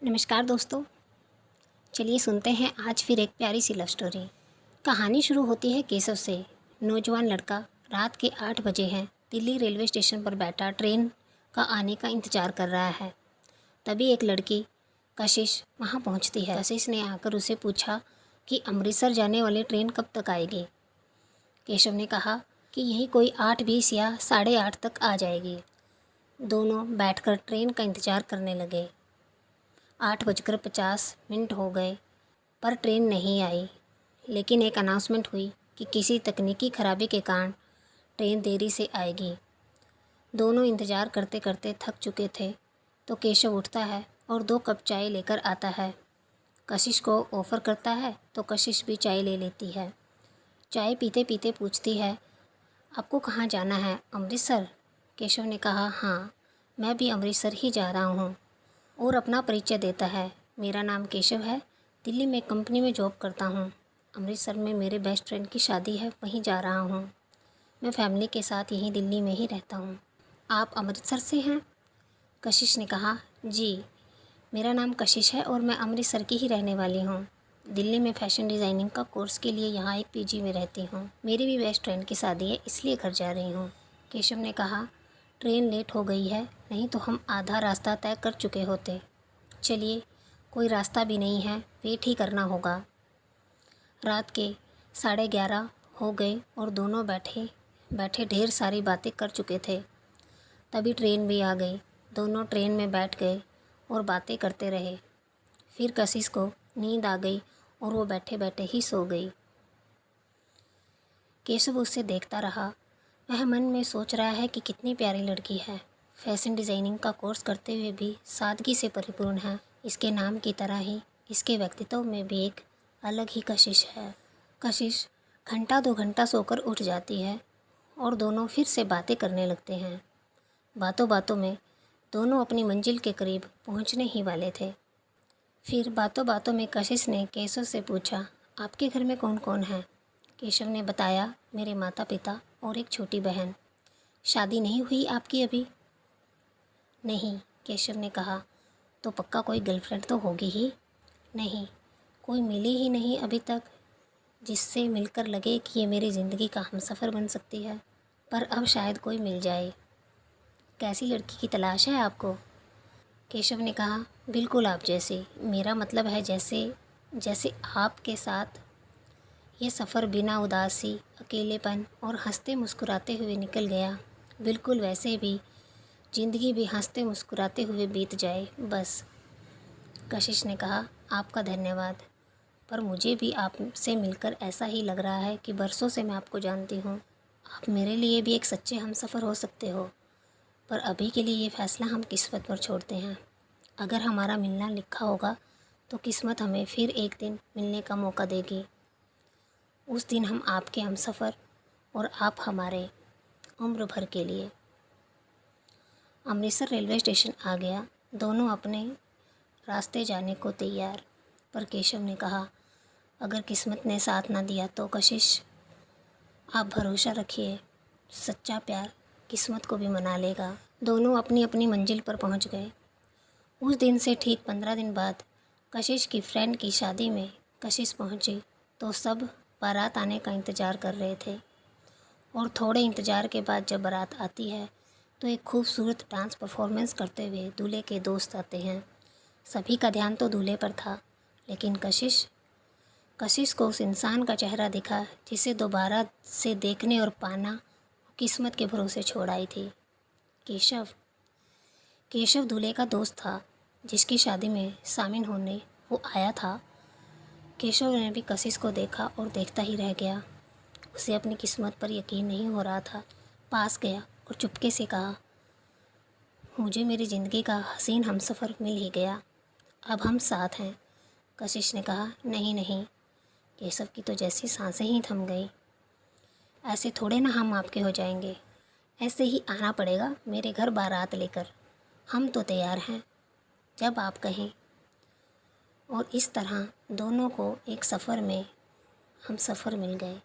नमस्कार दोस्तों, चलिए सुनते हैं आज फिर एक प्यारी सी लव स्टोरी। कहानी शुरू होती है केशव से। नौजवान लड़का रात के 8 बजे हैं, दिल्ली रेलवे स्टेशन पर बैठा ट्रेन का आने का इंतज़ार कर रहा है। तभी एक लड़की कशिश वहाँ पहुँचती है। कशिश ने आकर उसे पूछा कि अमृतसर जाने वाली ट्रेन कब तक आएगी। केशव ने कहा कि यही कोई 8:20 या 8:30 तक आ जाएगी। दोनों बैठकर ट्रेन का इंतज़ार करने लगे। 8:50 हो गए पर ट्रेन नहीं आई। लेकिन एक अनाउंसमेंट हुई कि किसी तकनीकी खराबी के कारण ट्रेन देरी से आएगी। दोनों इंतज़ार करते करते थक चुके थे तो केशव उठता है और 2 कप चाय लेकर आता है। कशिश को ऑफ़र करता है तो कशिश भी चाय ले लेती है। चाय पीते पीते पूछती है, आपको कहाँ जाना है? अमृतसर? केशव ने कहा, हाँ, मैं भी अमृतसर ही जा रहा हूँ। और अपना परिचय देता है, मेरा नाम केशव है, दिल्ली में कंपनी में जॉब करता हूँ। अमृतसर में मेरे बेस्ट फ्रेंड की शादी है, वहीं जा रहा हूँ। मैं फैमिली के साथ यहीं दिल्ली में ही रहता हूँ। आप अमृतसर से हैं? कशिश ने कहा, जी, मेरा नाम कशिश है और मैं अमृतसर की ही रहने वाली हूँ। दिल्ली में फ़ैशन डिज़ाइनिंग का कोर्स के लिए यहाँ एक पीजी में रहती हूँ। मेरी भी बेस्ट फ्रेंड की शादी है, इसलिए घर जा रही हूँ। केशव ने कहा, ट्रेन लेट हो गई है, नहीं तो हम आधा रास्ता तय कर चुके होते। चलिए, कोई रास्ता भी नहीं है, वेट ही करना होगा। रात के 11:30 हो गए और दोनों बैठे बैठे ढेर सारी बातें कर चुके थे। तभी ट्रेन भी आ गई। दोनों ट्रेन में बैठ गए और बातें करते रहे। फिर कशिश को नींद आ गई और वो बैठे बैठे ही सो गई। केशव उसे देखता रहा। वह मन में सोच रहा है कि कितनी प्यारी लड़की है। फैशन डिज़ाइनिंग का कोर्स करते हुए भी सादगी से परिपूर्ण है। इसके नाम की तरह ही इसके व्यक्तित्व में भी एक अलग ही कशिश है। कशिश घंटा 2 घंटा सोकर उठ जाती है और दोनों फिर से बातें करने लगते हैं। बातों बातों में दोनों अपनी मंजिल के करीब पहुंचने ही वाले थे। फिर बातों बातों में कशिश ने केशव से पूछा, आपके घर में कौन कौन है? केशव ने बताया, मेरे माता पिता और एक छोटी बहन। शादी नहीं हुई आपकी अभी? नहीं, केशव ने कहा, तो पक्का कोई गर्लफ्रेंड तो होगी ही? नहीं, कोई मिली ही नहीं अभी तक जिससे मिलकर लगे कि ये मेरी ज़िंदगी का हमसफ़र बन सकती है, पर अब शायद कोई मिल जाए। कैसी लड़की की तलाश है आपको? केशव ने कहा, बिल्कुल आप जैसी। मेरा मतलब है जैसे आपके साथ ये सफ़र बिना उदासी, अकेलेपन और हंसते मुस्कुराते हुए निकल गया, बिल्कुल वैसे भी ज़िंदगी भी हंसते मुस्कुराते हुए बीत जाए, बस। कशिश ने कहा, आपका धन्यवाद, पर मुझे भी आपसे मिलकर ऐसा ही लग रहा है कि बरसों से मैं आपको जानती हूँ। आप मेरे लिए भी एक सच्चे हमसफ़र हो सकते हो, पर अभी के लिए ये फ़ैसला हम किस्मत पर छोड़ते हैं। अगर हमारा मिलना लिखा होगा तो किस्मत हमें फिर एक दिन मिलने का मौका देगी। उस दिन हम आपके हमसफ़र और आप हमारे, उम्र भर के लिए। अमृतसर रेलवे स्टेशन आ गया। दोनों अपने रास्ते जाने को तैयार, पर केशव ने कहा, अगर किस्मत ने साथ ना दिया तो कशिश, आप भरोसा रखिए, सच्चा प्यार किस्मत को भी मना लेगा। दोनों अपनी अपनी मंजिल पर पहुंच गए। उस दिन से ठीक 15 दिन बाद कशिश की फ्रेंड की शादी में कशिश पहुंची तो सब बारात आने का इंतज़ार कर रहे थे। और थोड़े इंतज़ार के बाद जब बारात आती है तो एक खूबसूरत डांस परफॉर्मेंस करते हुए दूल्हे के दोस्त आते हैं। सभी का ध्यान तो दूल्हे पर था, लेकिन कशिश को उस इंसान का चेहरा दिखा जिसे दोबारा से देखने और पाना किस्मत के भरोसे छोड़ आई थी। केशव दूल्हे का दोस्त था, जिसकी शादी में शामिल होने वो आया था। केशव ने भी कशिश को देखा और देखता ही रह गया। उसे अपनी किस्मत पर यकीन नहीं हो रहा था। पास गया और चुपके से कहा, मुझे मेरी ज़िंदगी का हसीन हमसफ़र मिल ही गया, अब हम साथ हैं। कशिश ने कहा, नहीं नहीं। केशव की तो जैसी सांसें ही थम गई। ऐसे थोड़े ना हम आपके हो जाएंगे, ऐसे ही आना पड़ेगा मेरे घर बारात लेकर। हम तो तैयार हैं, जब आप कहें। और इस तरह दोनों को एक सफ़र में हमसफ़र मिल गए।